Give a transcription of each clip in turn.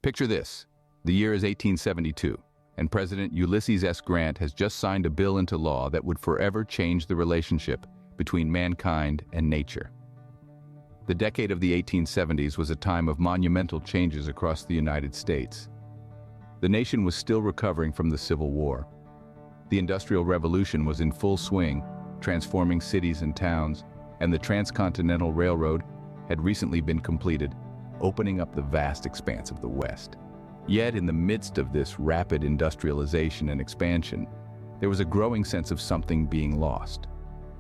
Picture this. The year is 1872, and President Ulysses S. Grant has just signed a bill into law that would forever change the relationship between mankind and nature. The decade of the 1870s was a time of monumental changes across the United States. The nation was still recovering from the Civil War. The Industrial Revolution was in full swing, transforming cities and towns, and the Transcontinental Railroad had recently been completed, opening up the vast expanse of the West. Yet, in the midst of this rapid industrialization and expansion, there was a growing sense of something being lost.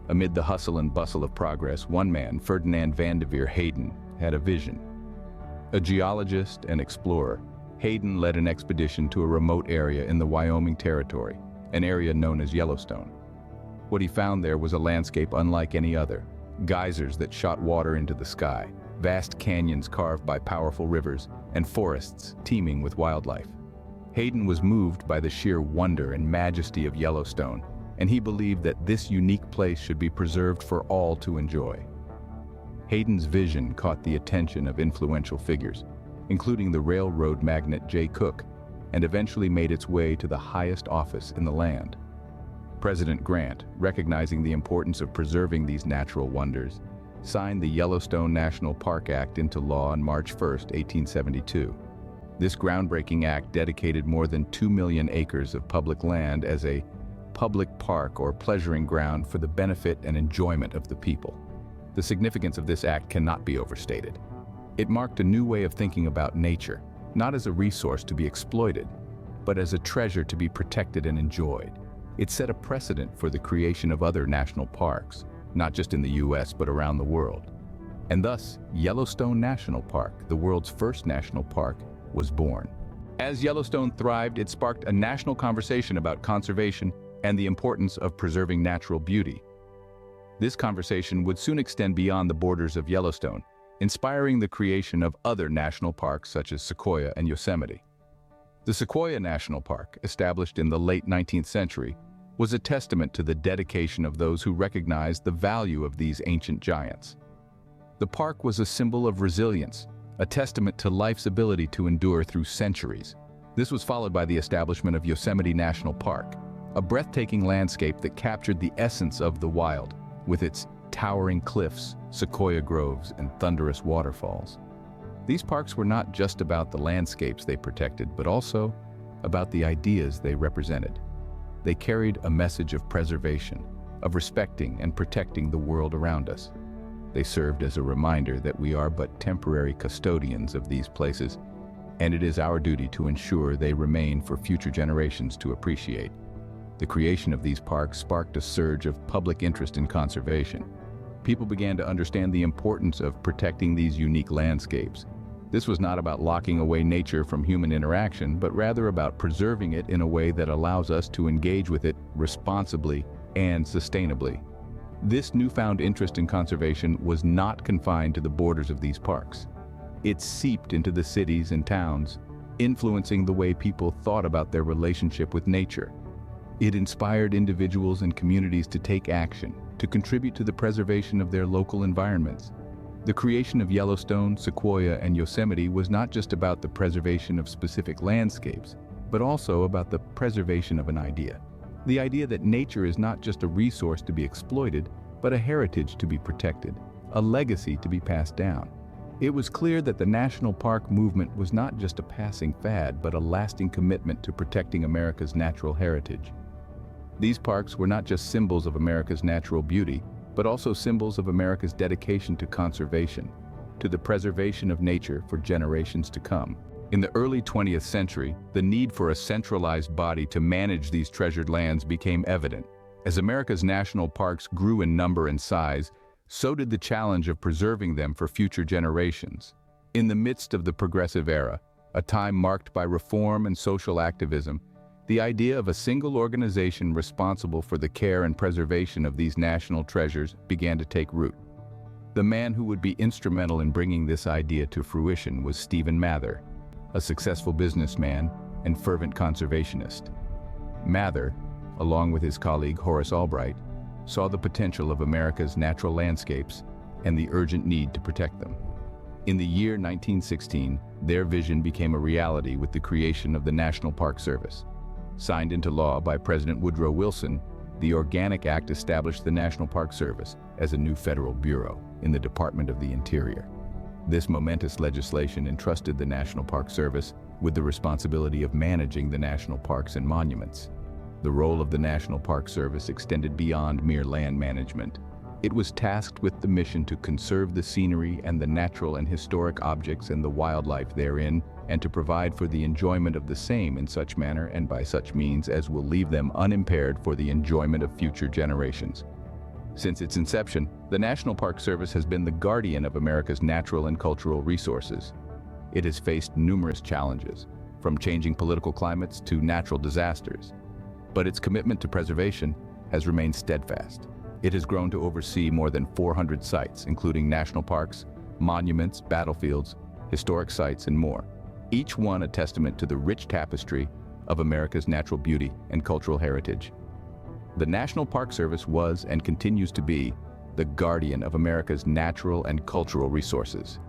Amid the hustle and bustle of progress, one man, Ferdinand Vanderveer Hayden, had a vision. A geologist and explorer, Hayden led an expedition to a remote area in the Wyoming Territory, an area known as Yellowstone. What he found there was a landscape unlike any other. Geysers that shot water into the sky, vast canyons carved by powerful rivers, and forests teeming with wildlife. Hayden was moved by the sheer wonder and majesty of Yellowstone, and he believed that this unique place should be preserved for all to enjoy. Hayden's vision caught the attention of influential figures, including the railroad magnate Jay Cooke, and eventually made its way to the highest office in the land. President Grant, recognizing the importance of preserving these natural wonders, signed the Yellowstone National Park Act into law on March 1, 1872. This groundbreaking act dedicated more than 2 million acres of public land as a public park or pleasuring ground for the benefit and enjoyment of the people. The significance of this act cannot be overstated. It marked a new way of thinking about nature, not as a resource to be exploited, but as a treasure to be protected and enjoyed. It set a precedent for the creation of other national parks, not just in the US but around the world. And thus, Yellowstone National Park, the world's first national park, was born. As Yellowstone thrived, it sparked a national conversation about conservation and the importance of preserving natural beauty. This conversation would soon extend beyond the borders of Yellowstone, inspiring the creation of other national parks such as Sequoia and Yosemite. The Sequoia National Park, established in the late 19th century, was a testament to the dedication of those who recognized the value of these ancient giants. The park was a symbol of resilience, a testament to life's ability to endure through centuries. This was followed by the establishment of Yosemite National Park, a breathtaking landscape that captured the essence of the wild, with its towering cliffs, sequoia groves, and thunderous waterfalls. These parks were not just about the landscapes they protected, but also about the ideas they represented. They carried a message of preservation, of respecting and protecting the world around us. They served as a reminder that we are but temporary custodians of these places, and it is our duty to ensure they remain for future generations to appreciate. The creation of these parks sparked a surge of public interest in conservation. People began to understand the importance of protecting these unique landscapes. This was not about locking away nature from human interaction, but rather about preserving it in a way that allows us to engage with it responsibly and sustainably. This newfound interest in conservation was not confined to the borders of these parks. It seeped into the cities and towns, influencing the way people thought about their relationship with nature. It inspired individuals and communities to take action, to contribute to the preservation of their local environments. The creation of Yellowstone, Sequoia, and Yosemite was not just about the preservation of specific landscapes, but also about the preservation of an idea. The idea that nature is not just a resource to be exploited, but a heritage to be protected, a legacy to be passed down. It was clear that the national park movement was not just a passing fad, but a lasting commitment to protecting America's natural heritage. These parks were not just symbols of America's natural beauty, but also symbols of America's dedication to conservation, to the preservation of nature for generations to come. In the early 20th century, the need for a centralized body to manage these treasured lands became evident. As America's national parks grew in number and size, so did the challenge of preserving them for future generations. In the midst of the Progressive Era, a time marked by reform and social activism, the idea of a single organization responsible for the care and preservation of these national treasures began to take root. The man who would be instrumental in bringing this idea to fruition was Stephen Mather, a successful businessman and fervent conservationist. Mather, along with his colleague Horace Albright, saw the potential of America's natural landscapes and the urgent need to protect them. In the year 1916, their vision became a reality with the creation of the National Park Service. Signed into law by President Woodrow Wilson, the Organic Act established the National Park Service as a new federal bureau in the Department of the Interior. This momentous legislation entrusted the National Park Service with the responsibility of managing the national parks and monuments. The role of the National Park Service extended beyond mere land management. It was tasked with the mission to conserve the scenery and the natural and historic objects and the wildlife therein, and to provide for the enjoyment of the same in such manner and by such means as will leave them unimpaired for the enjoyment of future generations. Since its inception, the National Park Service has been the guardian of America's natural and cultural resources. It has faced numerous challenges, from changing political climates to natural disasters. But its commitment to preservation has remained steadfast. It has grown to oversee more than 400 sites, including national parks, monuments, battlefields, historic sites, and more. Each one a testament to the rich tapestry of America's natural beauty and cultural heritage. The National Park Service was and continues to be the guardian of America's natural and cultural resources.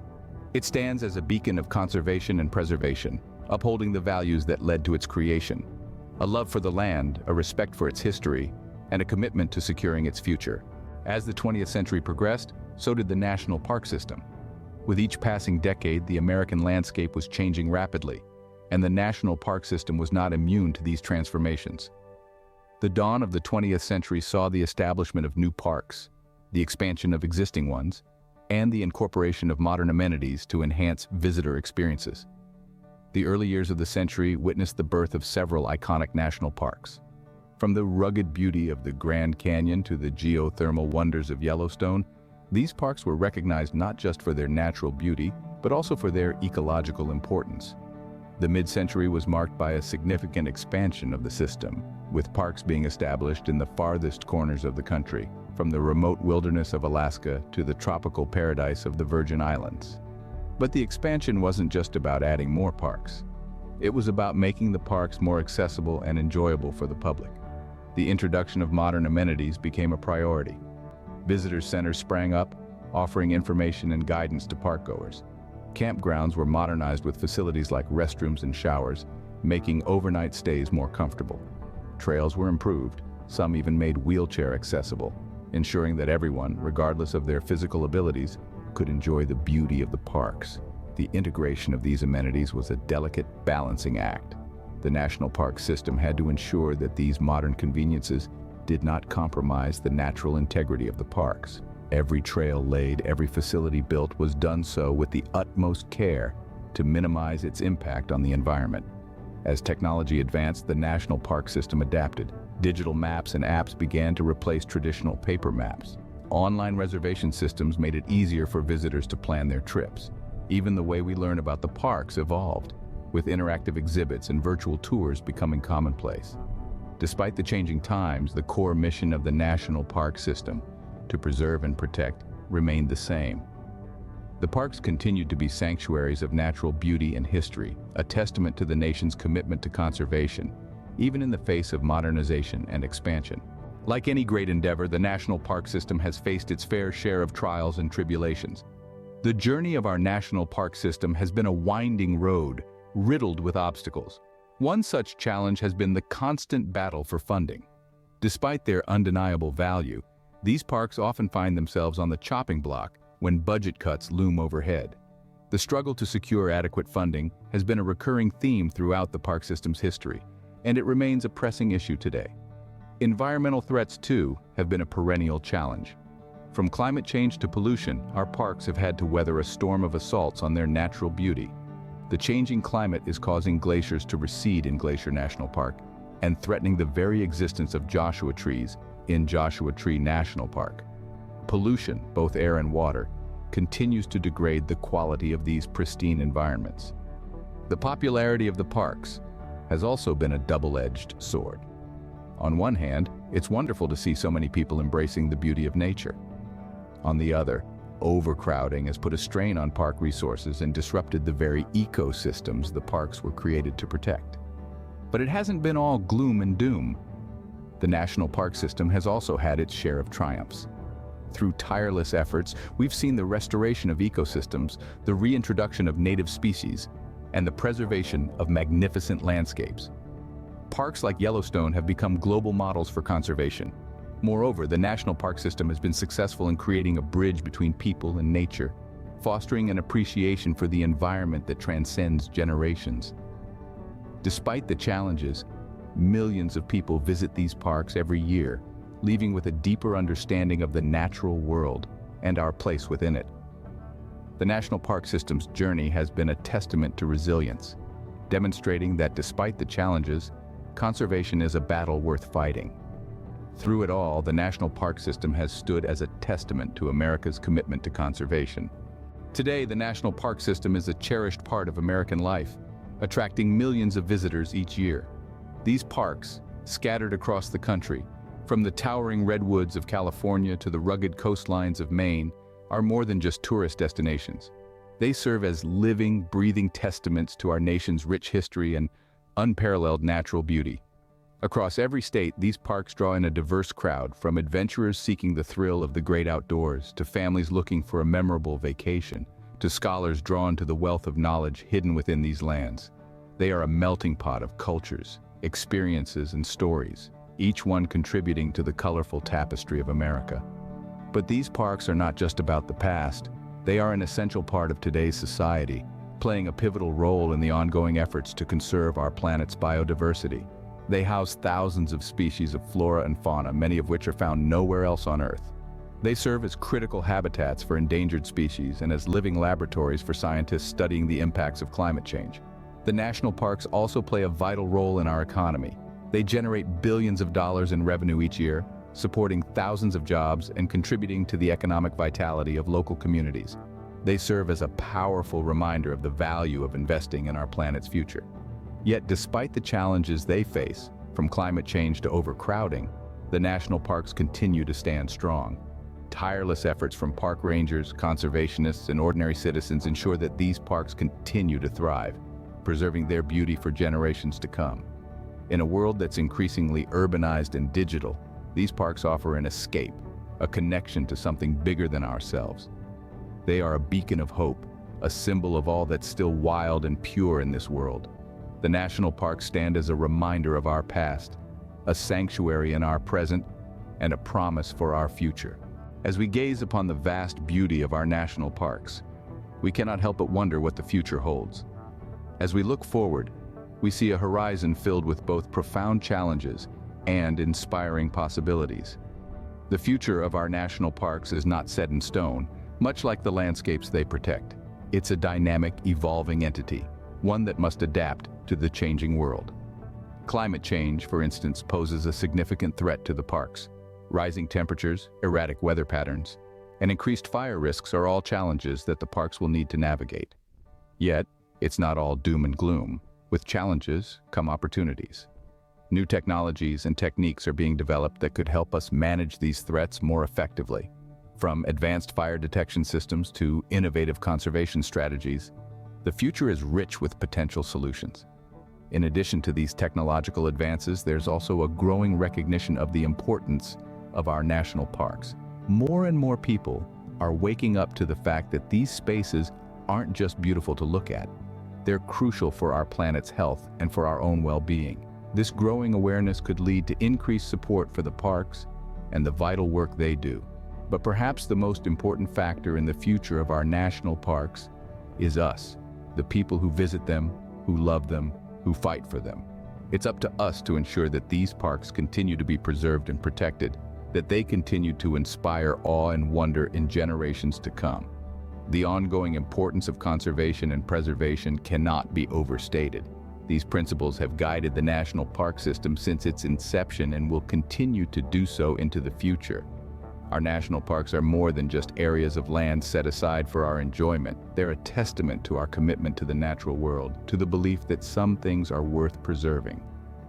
It stands as a beacon of conservation and preservation, upholding the values that led to its creation: a love for the land, a respect for its history, and a commitment to securing its future. As the 20th century progressed, so did the National Park System. With each passing decade, the American landscape was changing rapidly, and the National Park System was not immune to these transformations. The dawn of the 20th century saw the establishment of new parks, the expansion of existing ones, and the incorporation of modern amenities to enhance visitor experiences. The early years of the century witnessed the birth of several iconic national parks. From the rugged beauty of the Grand Canyon to the geothermal wonders of Yellowstone, these parks were recognized not just for their natural beauty, but also for their ecological importance. The mid-century was marked by a significant expansion of the system, with parks being established in the farthest corners of the country, from the remote wilderness of Alaska to the tropical paradise of the Virgin Islands. But the expansion wasn't just about adding more parks. It was about making the parks more accessible and enjoyable for the public. The introduction of modern amenities became a priority. Visitor centers sprang up, offering information and guidance to parkgoers. Campgrounds were modernized with facilities like restrooms and showers, making overnight stays more comfortable. Trails were improved, some even made wheelchair accessible, ensuring that everyone, regardless of their physical abilities, could enjoy the beauty of the parks. The integration of these amenities was a delicate balancing act. The National Park System had to ensure that these modern conveniences did not compromise the natural integrity of the parks. Every trail laid, every facility built was done so with the utmost care to minimize its impact on the environment. As technology advanced, the National Park System adapted. Digital maps and apps began to replace traditional paper maps. Online reservation systems made it easier for visitors to plan their trips. Even the way we learn about the parks evolved, with interactive exhibits and virtual tours becoming commonplace. Despite the changing times, the core mission of the National Park System, to preserve and protect, remained the same. The parks continued to be sanctuaries of natural beauty and history, a testament to the nation's commitment to conservation, even in the face of modernization and expansion. Like any great endeavor, the National Park System has faced its fair share of trials and tribulations. The journey of our National Park System has been a winding road, riddled with obstacles. One such challenge has been the constant battle for funding. Despite their undeniable value, these parks often find themselves on the chopping block when budget cuts loom overhead. The struggle to secure adequate funding has been a recurring theme throughout the park system's history, and it remains a pressing issue today. Environmental threats, too, have been a perennial challenge. From climate change to pollution, our parks have had to weather a storm of assaults on their natural beauty. The changing climate is causing glaciers to recede in Glacier National Park and threatening the very existence of Joshua trees in Joshua Tree National Park. Pollution, both air and water, continues to degrade the quality of these pristine environments. The popularity of the parks has also been a double-edged sword. On one hand, it's wonderful to see so many people embracing the beauty of nature. On the other, overcrowding has put a strain on park resources and disrupted the very ecosystems the parks were created to protect. But it hasn't been all gloom and doom. The National Park System has also had its share of triumphs. Through tireless efforts, we've seen the restoration of ecosystems, the reintroduction of native species, and the preservation of magnificent landscapes. Parks like Yellowstone have become global models for conservation. Moreover, the national park system has been successful in creating a bridge between people and nature, fostering an appreciation for the environment that transcends generations. Despite the challenges, millions of people visit these parks every year, leaving with a deeper understanding of the natural world and our place within it. The National Park System's journey has been a testament to resilience, demonstrating that despite the challenges, conservation is a battle worth fighting. Through it all, the National Park System has stood as a testament to America's commitment to conservation. Today, the National Park System is a cherished part of American life, attracting millions of visitors each year. These parks, scattered across the country, from the towering redwoods of California to the rugged coastlines of Maine, are more than just tourist destinations. They serve as living, breathing testaments to our nation's rich history and unparalleled natural beauty. Across every state, these parks draw in a diverse crowd, from adventurers seeking the thrill of the great outdoors, to families looking for a memorable vacation, to scholars drawn to the wealth of knowledge hidden within these lands. They are a melting pot of cultures, experiences, and stories, each one contributing to the colorful tapestry of America. But these parks are not just about the past. They are an essential part of today's society, playing a pivotal role in the ongoing efforts to conserve our planet's biodiversity. They house thousands of species of flora and fauna, many of which are found nowhere else on Earth. They serve as critical habitats for endangered species and as living laboratories for scientists studying the impacts of climate change. The national parks also play a vital role in our economy. They generate billions of dollars in revenue each year, supporting thousands of jobs and contributing to the economic vitality of local communities. They serve as a powerful reminder of the value of investing in our planet's future. Yet, despite the challenges they face, from climate change to overcrowding, the national parks continue to stand strong. Tireless efforts from park rangers, conservationists, and ordinary citizens ensure that these parks continue to thrive, preserving their beauty for generations to come. In a world that's increasingly urbanized and digital, these parks offer an escape, a connection to something bigger than ourselves. They are a beacon of hope, a symbol of all that's still wild and pure in this world. The national parks stand as a reminder of our past, a sanctuary in our present, and a promise for our future. As we gaze upon the vast beauty of our national parks, we cannot help but wonder what the future holds. As we look forward, we see a horizon filled with both profound challenges and inspiring possibilities. The future of our national parks is not set in stone, much like the landscapes they protect. It's a dynamic, evolving entity, one that must adapt to the changing world. Climate change, for instance, poses a significant threat to the parks. Rising temperatures, erratic weather patterns, and increased fire risks are all challenges that the parks will need to navigate. Yet, it's not all doom and gloom. With challenges come opportunities. New technologies and techniques are being developed that could help us manage these threats more effectively. From advanced fire detection systems to innovative conservation strategies, the future is rich with potential solutions. In addition to these technological advances, there's also a growing recognition of the importance of our national parks. More and more people are waking up to the fact that these spaces aren't just beautiful to look at. They're crucial for our planet's health and for our own well-being. This growing awareness could lead to increased support for the parks and the vital work they do. But perhaps the most important factor in the future of our national parks is us, the people who visit them, who love them, who fight for them. It's up to us to ensure that these parks continue to be preserved and protected, that they continue to inspire awe and wonder in generations to come. The ongoing importance of conservation and preservation cannot be overstated. These principles have guided the national park system since its inception and will continue to do so into the future. Our national parks are more than just areas of land set aside for our enjoyment. They're a testament to our commitment to the natural world, to the belief that some things are worth preserving.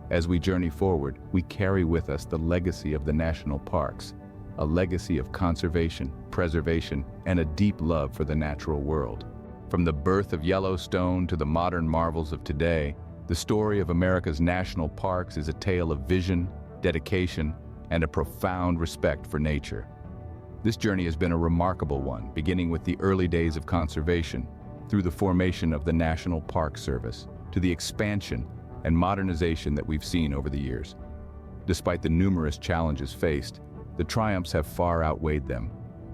As we journey forward, we carry with us the legacy of the national parks, a legacy of conservation, preservation, and a deep love for the natural world. From the birth of Yellowstone to the modern marvels of today, the story of America's national parks is a tale of vision, dedication, and a profound respect for nature. This journey has been a remarkable one, beginning with the early days of conservation, through the formation of the National Park Service, to the expansion and modernization that we've seen over the years. Despite the numerous challenges faced, the triumphs have far outweighed them,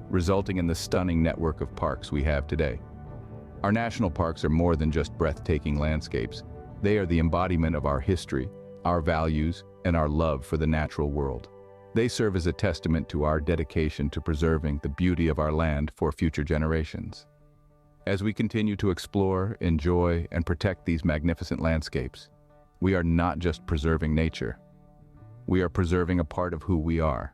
resulting in the stunning network of parks we have today. Our national parks are more than just breathtaking landscapes. They are the embodiment of our history, our values, and our love for the natural world. They serve as a testament to our dedication to preserving the beauty of our land for future generations. As we continue to explore, enjoy, and protect these magnificent landscapes, we are not just preserving nature. We are preserving a part of who we are,